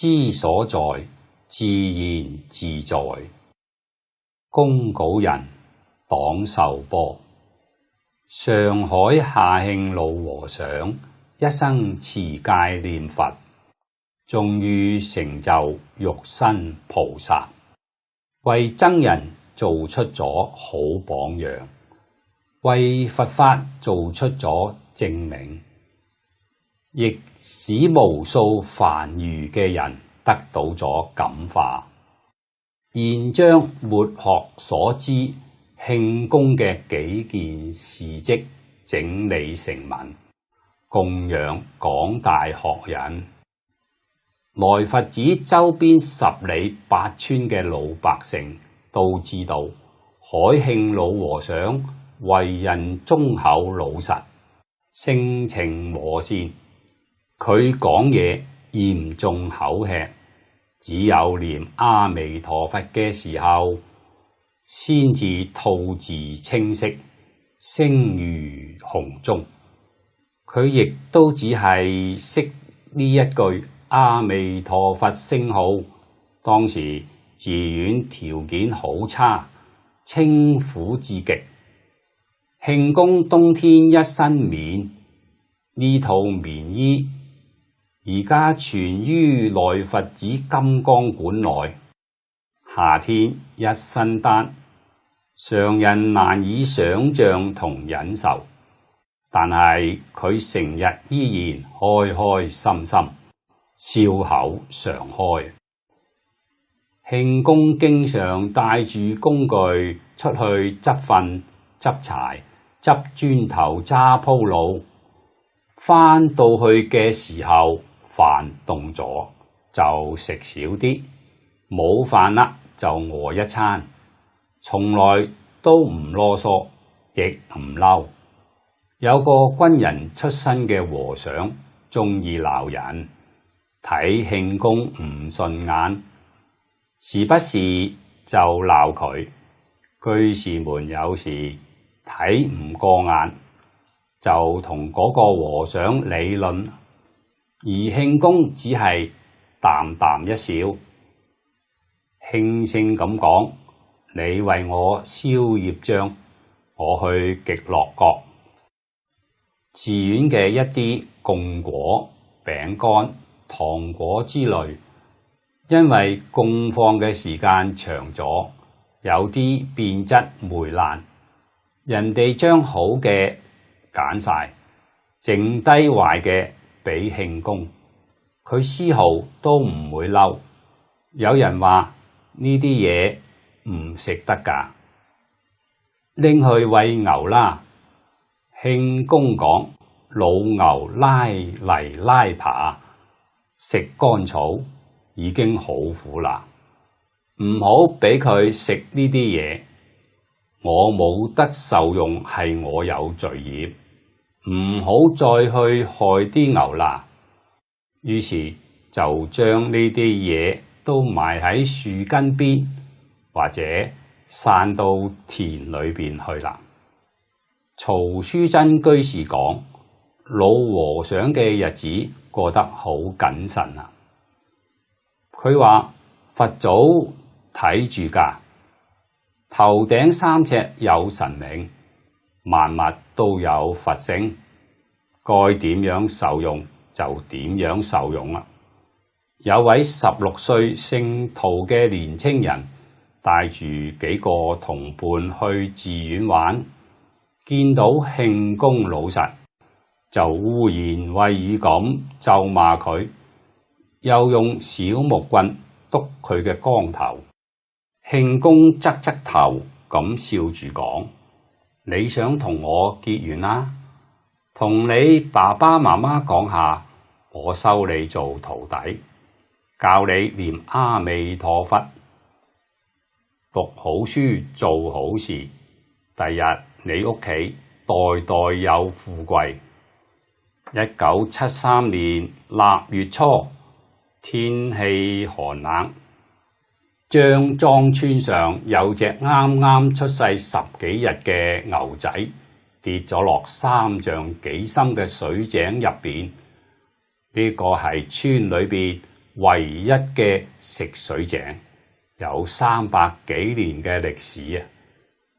知所在，自然自在。公稿人黨壽波。上海夏慶老和尚一生持戒念佛，終於成就肉身菩薩，為僧人做出咗好榜樣，為佛法做出咗證明，亦使無數凡愚嘅人得到咗感化。現將末學所知慶公嘅幾件事蹟整理成文，供養廣大學人。來佛寺周邊10里8村嘅老百姓都知道，海慶老和尚為人忠厚老實，性情和善。佢講嘢嚴重口吃，只有念阿彌陀佛嘅時候，先至吐字清晰，聲如洪鐘。佢亦都只係識呢一句阿彌陀佛聖號。當時寺院條件好差，清苦至極。慶公冬天一身棉，呢套棉衣而家存於來佛寺金剛館內。夏天一身單，常人難以想像同忍受，但係佢成日依然開開心心，笑口常開。慶公經常帶住工具出去執糞、執柴、執磚頭、揸鋪路，返到去嘅時候，飯凍咗就食少啲，冇飯啦就餓一餐，從來都唔囉嗦，亦唔嬲。有個軍人出身嘅和尚，鍾意鬧人，睇慶公唔順眼，時不時就鬧佢。居士們有時睇唔過眼，就同嗰個和尚理論，而慶公只係淡淡一笑，輕聲咁講：你為我消業障，我去極樂國。寺院嘅一啲供果、餅乾、糖果之類，因為供放嘅時間長咗，有啲變質霉爛，人哋將好嘅揀晒，剩低壞嘅俾慶公，佢絲毫都唔會嬲。有人話呢啲嘢唔食得㗎，拎去餵牛啦。慶公講：老牛拉泥拉爬，食乾草已經好苦啦，唔好俾佢食呢啲嘢。我冇得受用係我有罪業，唔好再去害啲牛啦。於是就將呢啲嘢都埋喺樹根邊，或者散到田裏邊去啦。曹書真居士講，老和尚嘅日子過得好謹慎啊。佢話佛祖睇住㗎，頭頂3尺有神明，萬物都有佛性，該點樣受用就點樣受用啦。有位16歲姓陶嘅年青人，帶住幾個同伴去寺院玩，見到慶公老實，就污言穢語咁咒罵佢，又用小木棍篤佢嘅光頭。慶公側側頭咁笑住講：你想同我結緣啦？同你爸爸媽媽講下，我收你做徒弟，教你念阿彌陀佛，讀好書，做好事，第日你屋企代代有富貴。1973年臘月初，天氣寒冷，張莊村上有隻啱啱出世10幾日嘅牛仔跌咗落3丈幾深嘅水井入邊。呢個係村裏邊唯一嘅食水井，有300幾年嘅歷史啊！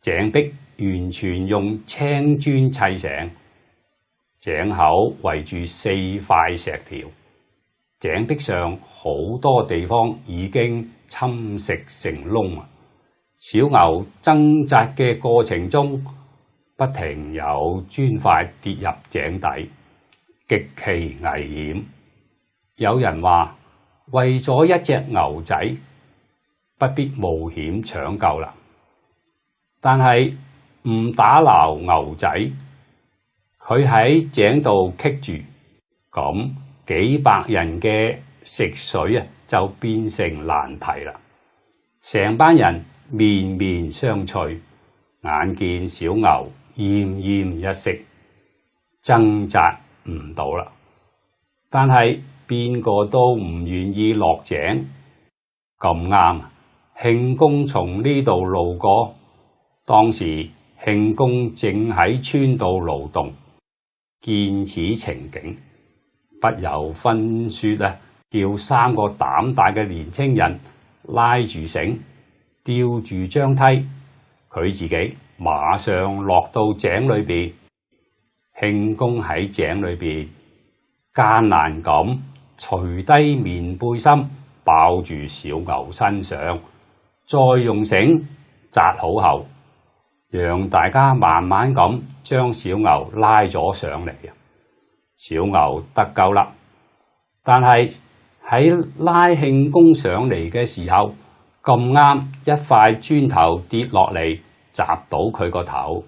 井壁完全用青磚砌成，井口圍住4塊石條，井壁上好多地方已經侵蝕成窿啊！小牛掙扎嘅過程中，不停有磚塊跌入井底，極其危險。有人話，為咗一隻牛仔，不必冒險搶救啦。但係唔打撈牛仔，佢喺井度棘住，咁幾百人嘅食水啊就變成難題啦。成班人面面相覷，眼見小牛奄奄一息，掙扎唔到啦。但係邊個都唔願意落井。咁啱，慶公從呢度路過，當時慶公正喺村度勞動，見此情景，不由分說啊，叫3個膽大嘅年青人拉住繩，吊住漿梯，佢自己馬上落到井裏邊。慶公喺井裏邊艱難咁除低棉背心，抱住小牛身上，再用繩紮好後，讓大家慢慢咁將小牛拉咗上嚟。小牛得救啦，但係喺拉慶公上嚟嘅時候，咁啱一塊磚頭跌落嚟，砸到佢個頭，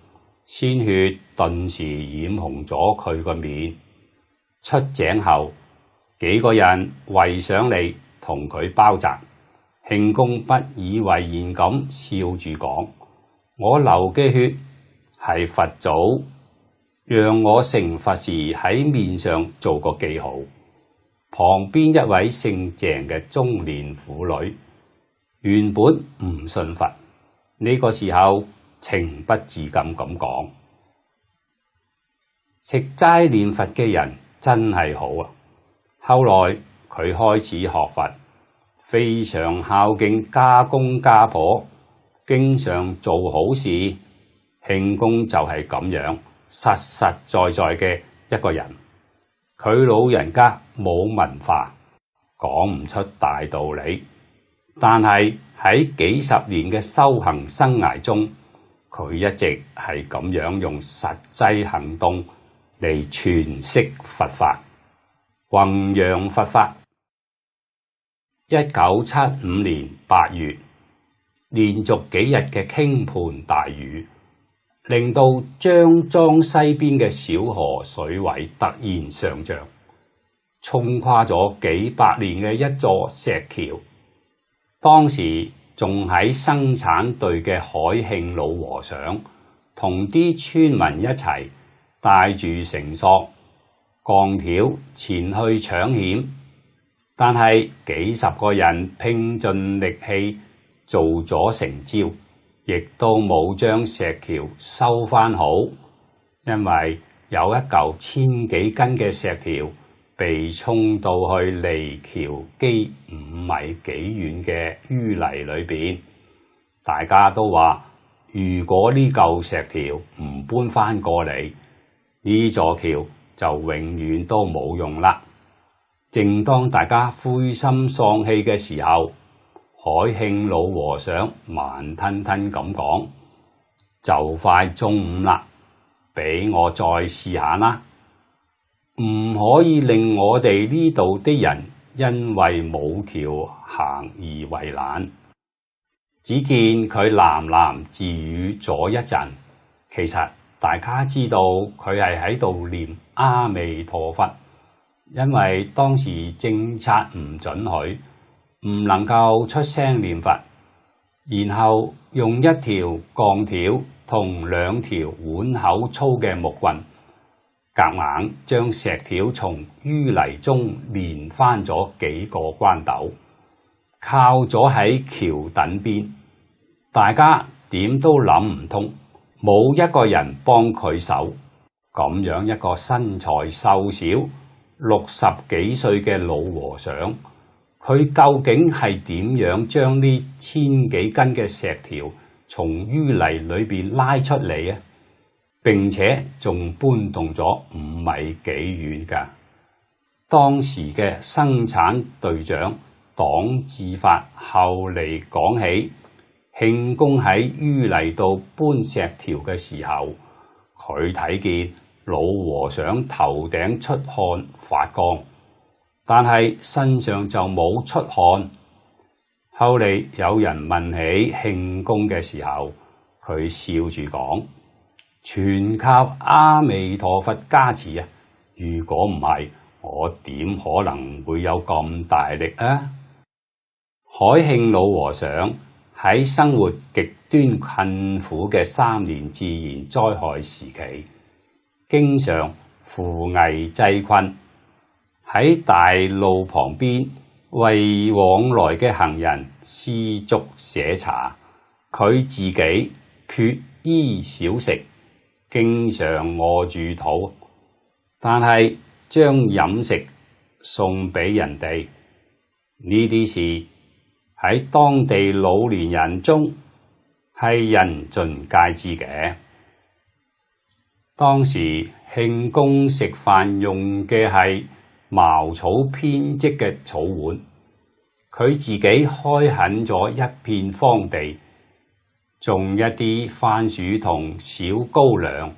鮮血頓時染紅咗佢個面。出井後，幾個人圍上嚟同佢包紮。慶公不以為然咁笑住講：我流嘅血係佛祖讓我成佛時喺面上做個記號。旁邊一位姓鄭嘅中年婦女原本唔信佛，呢個時候情不自禁咁講：食齋念佛嘅人真係好啊！後來佢開始學佛，非常孝敬家公家婆，經常做好事。慶公就係咁樣實實在在嘅一個人。佢老人家冇文化，講唔出大道理，但係喺幾十年嘅修行生涯中，佢一直係咁樣用實際行動嚟詮釋佛法，弘揚佛法。1975年8月，連續幾日嘅傾盆大雨，令到張莊西邊嘅小河水位突然上漲，沖垮咗幾百年嘅一座石橋。當時仲喺生產隊嘅海慶老和尚同啲村民一齊帶住繩索、鋼條前去搶險，但係幾十個人拼盡力氣做咗成朝，亦都冇將石橋修返好，因為有一嚿1000幾斤嘅石條被沖到去離橋基5米幾遠嘅淤泥裏邊。大家都話，如果呢嚿石條唔搬返過嚟，呢座橋就永遠都冇用啦。正當大家灰心喪氣嘅時候，海慶老和尚慢吞吞咁講：就快中午啦，俾我再試下啦。唔可以令我哋呢度啲人因為冇橋行而為難。只見佢喃喃自語咗一陣，其實大家知道佢係喺度念阿彌陀佛，因為當時政策唔准許，唔能夠出聲念佛。然後用一條鋼條同2條碗口粗嘅木棍，夾硬將石條從淤泥中連翻咗幾個關斗，靠咗喺橋墩邊。大家點都諗唔通，冇一個人幫佢手。咁樣一個身材瘦小、60幾歲嘅老和尚，佢究竟係點樣將呢千幾斤嘅石條從淤泥裏邊拉出嚟啊？並且仲搬動咗5米幾遠㗎。當時嘅生產隊長黨志發後嚟講起，慶公喺淤泥度搬石條嘅時候，佢睇見老和尚頭頂出汗發光，但係身上就冇出汗。後嚟有人問起慶公嘅時候，佢笑住講：全靠阿彌陀佛加持啊！如果唔係，我點可能會有咁大力啊？海慶老和尚喺生活極端困苦嘅3年自然災害時期，經常扶危濟困，喺大路旁邊為往來嘅行人施粥寫茶。佢自己缺衣少食，經常餓住肚，但係將飲食送俾人哋。呢啲事喺當地老年人中係人盡皆知嘅。當時慶公食飯用嘅係茅草編織嘅草碗，佢自己開墾咗一片荒地，種一啲番薯同小高粱，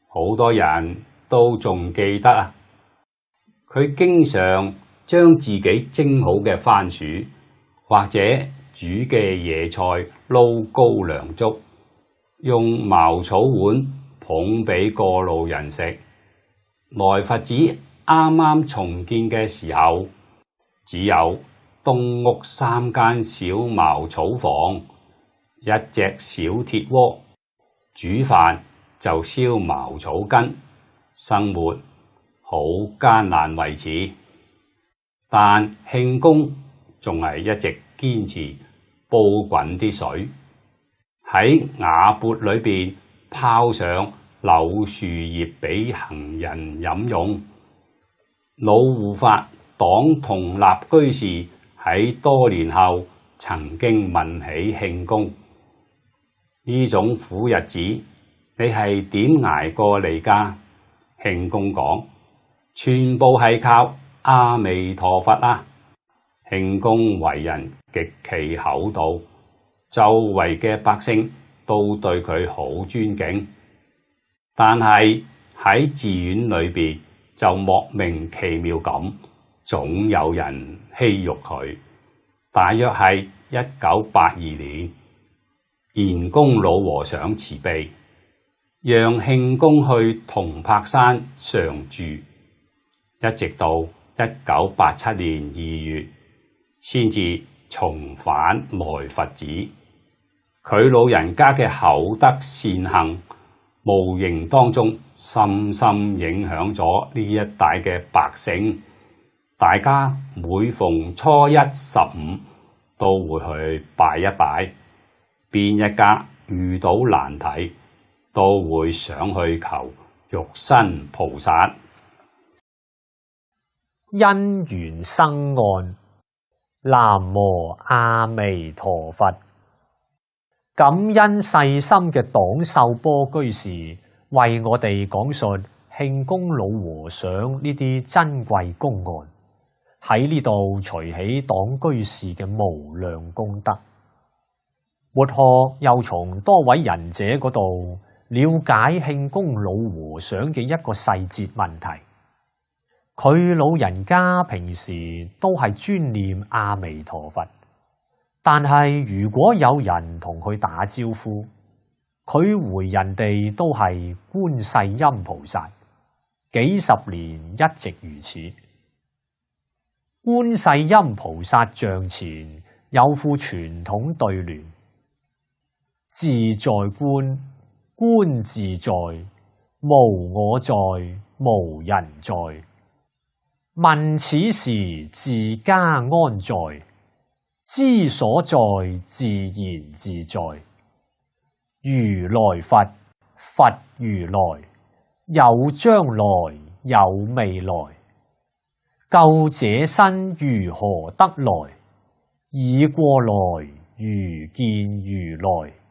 好多人都仲記得啊！佢經常將自己蒸好嘅番薯或者煮嘅野菜撈高粱粥，用茅草碗捧俾過路人食。來佛寺啱啱重建嘅時候，只有東屋3間小茅草房，一隻小鐵鍋，煮飯就燒茅草根，生活好艱難維持。但慶公仲係一直堅持煲滾啲水，喺瓦缽裏邊泡上柳樹葉俾行人飲用。老護法黨同立居士喺多年後曾經問起慶公：呢種苦日子你係點捱過嚟㗎？慶公講：全部係靠阿彌陀佛啊！慶公為人極其厚道，周圍嘅百姓都對佢好尊敬，但係喺寺院裏邊就莫名其妙咁，總有人欺辱佢。大約係1982年，賢公老和尚慈悲，讓慶公去銅柏山常住，一直到1987年2月，先至重返來佛寺。佢老人家嘅厚德善行，無形當中深深影響咗呢一帶嘅百姓。大家每逢初1、15都會去拜一拜，邊一家遇到難題，都會上去求肉身菩薩。因緣生案，南無阿彌陀佛。感恩細心嘅黨秀波居士為我哋講述慶公老和尚呢啲珍貴公案，喺呢度隨喜黨居士嘅無量功德。末學又從多位仁者嗰度了解慶公老和尚嘅一個細節問題。佢老人家平時都係專念阿彌陀佛，但係如果有人同佢打招呼，佢回人哋都係觀世音菩薩，幾十年一直如此。觀世音菩薩像前有副傳統對聯：自在觀，觀自在，無我在，無人在。問此時自家安在？知所在，自然自在。如來佛，佛如來，有將來，有未來。救者身如何得來？已過來如見如來。